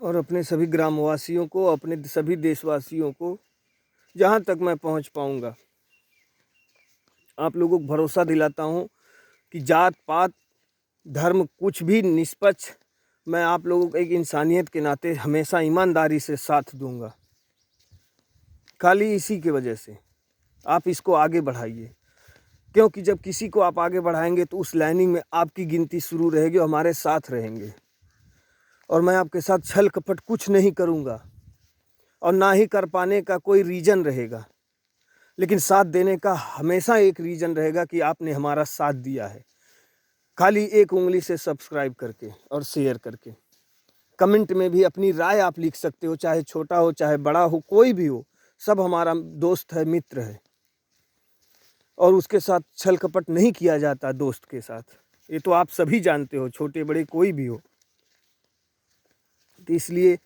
और अपने सभी ग्रामवासियों को, अपने सभी देशवासियों को, जहाँ तक मैं पहुँच पाऊँगा, आप लोगों को भरोसा दिलाता हूँ कि जात पात धर्म कुछ भी निष्पक्ष, मैं आप लोगों को एक इंसानियत के नाते हमेशा ईमानदारी से साथ दूंगा। खाली इसी की वजह से आप इसको आगे बढ़ाइए, क्योंकि जब किसी को आप आगे बढ़ाएंगे तो उस लाइनिंग में आपकी गिनती शुरू रहेगी और हमारे साथ रहेंगे। और मैं आपके साथ छल कपट कुछ नहीं करूँगा और ना ही कर पाने का कोई रीज़न रहेगा, लेकिन साथ देने का हमेशा एक रीज़न रहेगा कि आपने हमारा साथ दिया है। खाली एक उंगली से सब्सक्राइब करके और शेयर करके। कमेंट में भी अपनी राय आप लिख सकते हो, चाहे छोटा हो चाहे बड़ा हो, कोई भी हो, सब हमारा दोस्त है, मित्र है। और उसके साथ छल कपट नहीं किया जाता दोस्त के साथ, ये तो आप सभी जानते हो, छोटे बड़े कोई भी हो। तो इसलिए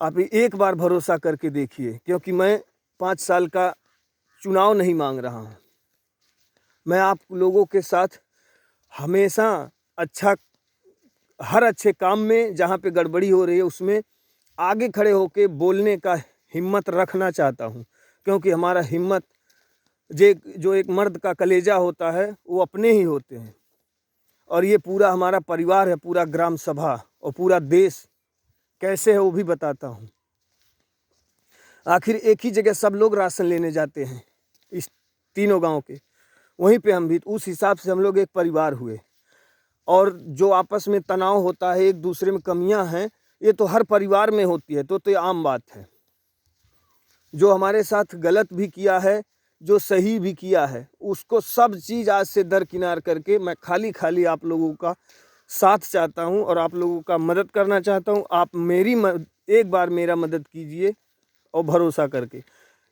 आप एक बार भरोसा करके देखिए, क्योंकि मैं 5 साल का चुनाव नहीं मांग रहा हूँ। मैं आप लोगों के साथ हमेशा हर अच्छे काम में, जहाँ पे गड़बड़ी हो रही है उसमें आगे खड़े होके बोलने का हिम्मत रखना चाहता हूँ, क्योंकि हमारा हिम्मत जो एक मर्द का कलेजा होता है वो अपने ही होते हैं। और ये पूरा हमारा परिवार है, पूरा ग्राम सभा और पूरा देश कैसे है वो भी बताता हूँ। आखिर एक ही जगह सब लोग राशन लेने जाते हैं, इस तीनों गांव के, वहीं पे हम भी, उस हिसाब से हम लोग एक परिवार हुए। और जो आपस में तनाव होता है, एक दूसरे में कमियां हैं, ये तो हर परिवार में होती है, तो ये आम बात है। जो हमारे साथ गलत भी किया है, जो सही भी किया है, उसको सब चीज़ आज से दरकिनार करके मैं खाली आप लोगों का साथ चाहता हूं और आप लोगों का मदद करना चाहता हूं। आप एक बार मेरा मदद कीजिए और भरोसा करके,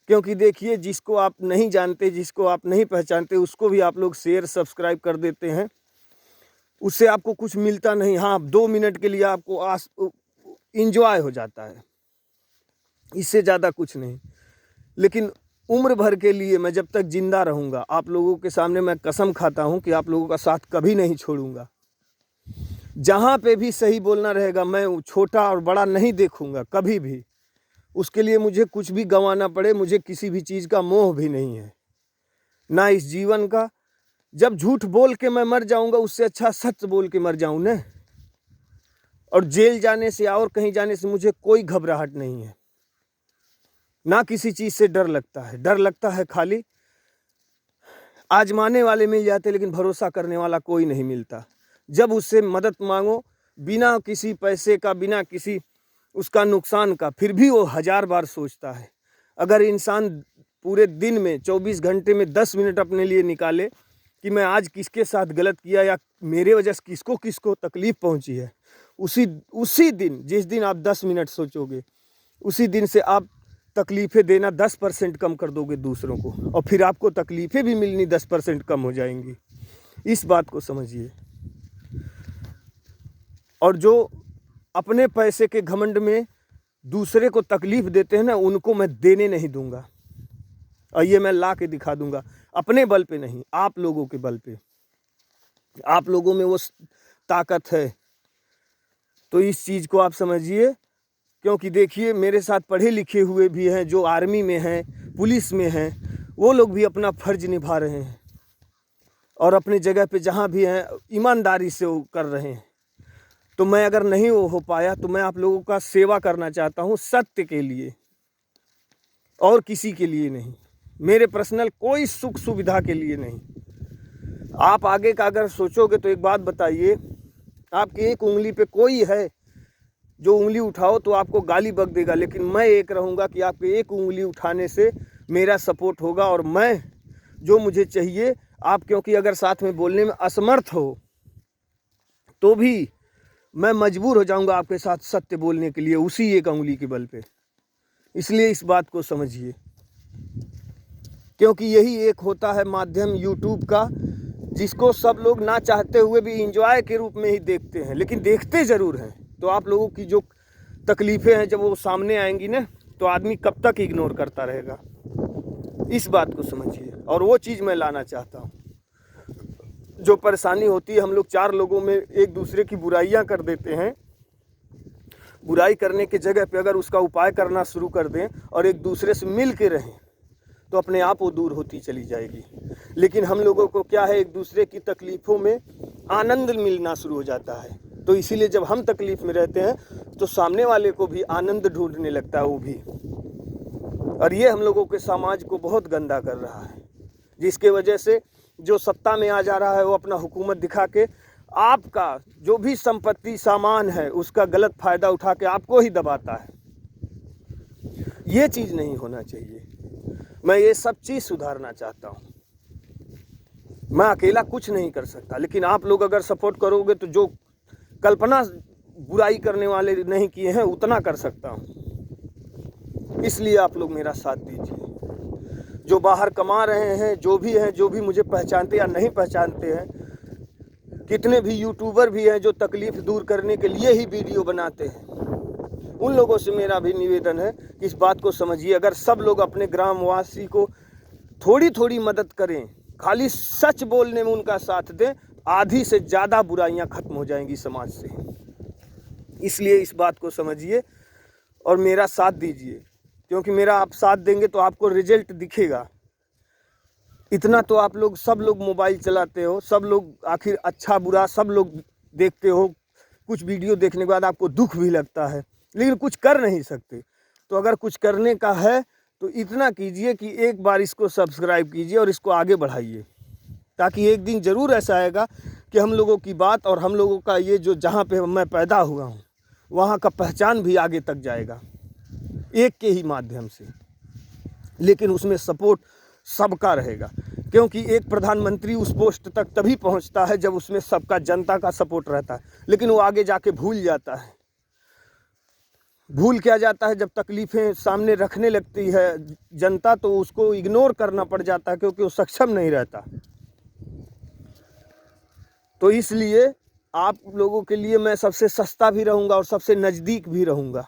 क्योंकि देखिए, जिसको आप नहीं जानते, जिसको आप नहीं पहचानते, उसको भी आप लोग शेयर सब्सक्राइब कर देते हैं। उससे आपको कुछ मिलता नहीं, हाँ 2 मिनट के लिए आपको इंजॉय हो जाता है, इससे ज़्यादा कुछ नहीं। लेकिन उम्र भर के लिए मैं जब तक जिंदा रहूँगा, आप लोगों के सामने मैं कसम खाता हूँ कि आप लोगों का साथ कभी नहीं छोड़ूंगा। जहाँ पे भी सही बोलना रहेगा, मैं छोटा और बड़ा नहीं देखूंगा कभी भी। उसके लिए मुझे कुछ भी गंवाना पड़े, मुझे किसी भी चीज़ का मोह भी नहीं है, ना इस जीवन का। जब झूठ बोल के मैं मर जाऊंगा, उससे अच्छा सच बोल के मर जाऊं ना। और जेल जाने से और कहीं जाने से मुझे कोई घबराहट नहीं है, ना किसी चीज़ से डर लगता है। डर लगता है खाली आजमाने वाले मिल जाते, लेकिन भरोसा करने वाला कोई नहीं मिलता। जब उससे मदद मांगो, बिना किसी पैसे का, बिना किसी उसका नुकसान का, फिर भी वो 1000 बार सोचता है। अगर इंसान पूरे दिन में 24 घंटे में 10 मिनट अपने लिए निकाले कि मैं आज किसके साथ गलत किया या मेरे वजह से किसको किसको तकलीफ पहुंची है, उसी दिन, जिस दिन आप 10 मिनट सोचोगे, उसी दिन से आप तकलीफ़ें देना 10% कम कर दोगे दूसरों को, और फिर आपको तकलीफ़ें भी मिलनी 10% कम हो जाएंगी। इस बात को समझिए। और जो अपने पैसे के घमंड में दूसरे को तकलीफ़ देते हैं ना, उनको मैं देने नहीं दूंगा। और ये मैं ला के दिखा दूंगा, अपने बल पे नहीं, आप लोगों के बल पे। आप लोगों में वो ताकत है, तो इस चीज़ को आप समझिए। क्योंकि देखिए, मेरे साथ पढ़े लिखे हुए भी हैं, जो आर्मी में हैं, पुलिस में हैं, वो लोग भी अपना फ़र्ज निभा रहे हैं और अपनी जगह पे जहाँ भी हैं ईमानदारी से वो कर रहे हैं। तो मैं अगर नहीं वो हो पाया, तो मैं आप लोगों का सेवा करना चाहता हूँ, सत्य के लिए और किसी के लिए नहीं, मेरे पर्सनल कोई सुख सुविधा के लिए नहीं। आप आगे का अगर सोचोगे तो एक बात बताइए, आपकी एक उंगली पे कोई है जो उंगली उठाओ तो आपको गाली बक देगा, लेकिन मैं एक रहूँगा कि आपके एक उंगली उठाने से मेरा सपोर्ट होगा। और मैं जो मुझे चाहिए आप, क्योंकि अगर साथ में बोलने में असमर्थ हो तो भी मैं मजबूर हो जाऊंगा आपके साथ सत्य बोलने के लिए, उसी एक उंगली के बल पे। इसलिए इस बात को समझिए, क्योंकि यही एक होता है माध्यम यूट्यूब का, जिसको सब लोग ना चाहते हुए भी इंजॉय के रूप में ही देखते हैं, लेकिन देखते ज़रूर हैं। तो आप लोगों की जो तकलीफ़ें हैं, जब वो सामने आएंगी ना, तो आदमी कब तक इग्नोर करता रहेगा। इस बात को समझिए, और वो चीज़ मैं लाना चाहता हूँ। जो परेशानी होती है, हम लोग 4 लोगों में एक दूसरे की बुराइयां कर देते हैं, बुराई करने की जगह पे अगर उसका उपाय करना शुरू कर दें और एक दूसरे से मिल के रहें तो अपने आप वो दूर होती चली जाएगी। लेकिन हम लोगों को क्या है, एक दूसरे की तकलीफ़ों में आनंद मिलना शुरू हो जाता है। तो इसीलिए जब हम तकलीफ़ में रहते हैं तो सामने वाले को भी आनंद ढूंढने लगता है वो भी। और ये हम लोगों के समाज को बहुत गंदा कर रहा है, जिसके वजह से जो सत्ता में आ जा रहा है वो अपना हुकूमत दिखा के आपका जो भी संपत्ति सामान है उसका गलत फ़ायदा उठा के आपको ही दबाता है। ये चीज़ नहीं होना चाहिए। मैं ये सब चीज़ सुधारना चाहता हूँ। मैं अकेला कुछ नहीं कर सकता, लेकिन आप लोग अगर सपोर्ट करोगे तो जो कल्पना बुराई करने वाले नहीं किए हैं उतना कर सकता हूँ। इसलिए आप लोग मेरा साथ दीजिए। जो बाहर कमा रहे हैं, जो भी मुझे पहचानते या नहीं पहचानते हैं, कितने भी यूट्यूबर भी हैं जो तकलीफ़ दूर करने के लिए ही वीडियो बनाते हैं, उन लोगों से मेरा भी निवेदन है कि इस बात को समझिए। अगर सब लोग अपने ग्रामवासी को थोड़ी थोड़ी मदद करें, खाली सच बोलने में उनका साथ दें, आधी से ज़्यादा बुराइयां खत्म हो जाएंगी समाज से। इसलिए इस बात को समझिए और मेरा साथ दीजिए, क्योंकि मेरा आप साथ देंगे तो आपको रिजल्ट दिखेगा। इतना तो आप लोग सब लोग मोबाइल चलाते हो, सब लोग आखिर अच्छा बुरा सब लोग देखते हो। कुछ वीडियो देखने के बाद आपको दुख भी लगता है, लेकिन कुछ कर नहीं सकते। तो अगर कुछ करने का है तो इतना कीजिए कि एक बार इसको सब्सक्राइब कीजिए और इसको आगे बढ़ाइए, ताकि एक दिन ज़रूर ऐसा आएगा कि हम लोगों की बात और हम लोगों का ये जो जहाँ पे मैं पैदा हुआ हूँ वहाँ का पहचान भी आगे तक जाएगा एक के ही माध्यम से। लेकिन उसमें सपोर्ट सबका रहेगा, क्योंकि एक प्रधानमंत्री उस पोस्ट तक तभी पहुँचता है जब उसमें सबका जनता का सपोर्ट रहता है। लेकिन वो आगे जाके भूल जाता है। भूल क्या जाता है, जब तकलीफ़ें सामने रखने लगती है जनता तो उसको इग्नोर करना पड़ जाता है, क्योंकि वो सक्षम नहीं रहता। तो इसलिए आप लोगों के लिए मैं सबसे सस्ता भी रहूँगा और सबसे नज़दीक भी रहूँगा।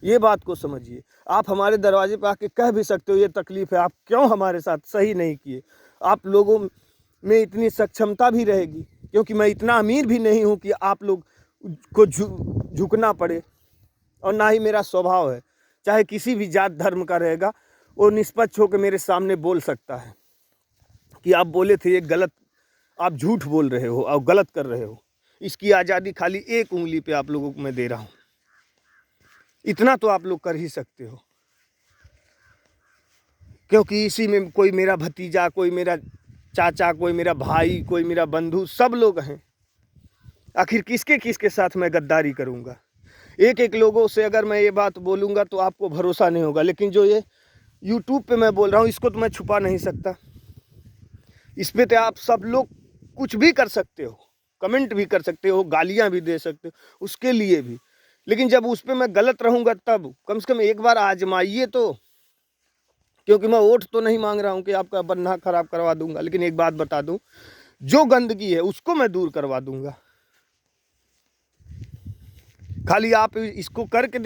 ये बात को समझिए। आप हमारे दरवाजे पर आके कह भी सकते हो ये तकलीफ़ है, आप क्यों हमारे साथ सही नहीं किए। आप लोगों में इतनी सक्षमता भी रहेगी, क्योंकि मैं इतना अमीर भी नहीं हूँ कि आप लोग को झुकना पड़े, और ना ही मेरा स्वभाव है। चाहे किसी भी जात धर्म का रहेगा, वो निष्पक्ष होकर मेरे सामने बोल सकता है कि आप बोले थे ये गलत, आप झूठ बोल रहे हो और गलत कर रहे हो। इसकी आज़ादी खाली एक उंगली पे आप लोगों को मैं दे रहा हूँ। इतना तो आप लोग कर ही सकते हो, क्योंकि इसी में कोई मेरा भतीजा, कोई मेरा चाचा, कोई मेरा भाई, कोई मेरा बंधु, सब लोग हैं। आखिर किसके किसके साथ मैं गद्दारी करूँगा। एक एक लोगों से अगर मैं ये बात बोलूँगा तो आपको भरोसा नहीं होगा, लेकिन जो ये यूट्यूब पे मैं बोल रहा हूँ इसको तो मैं छुपा नहीं सकता। इस पे तो आप सब लोग कुछ भी कर सकते हो, कमेंट भी कर सकते हो, गालियाँ भी दे सकते हो, उसके लिए भी। लेकिन जब उस पर मैं गलत रहूँगा तब कम से कम एक बार आजमाइए तो। क्योंकि मैं वोट तो नहीं मांग रहा हूँ कि आपका बन्ना खराब करवा दूंगा, लेकिन एक बात बता दूँ, जो गंदगी है उसको मैं दूर करवा दूंगा। खाली आप इसको करके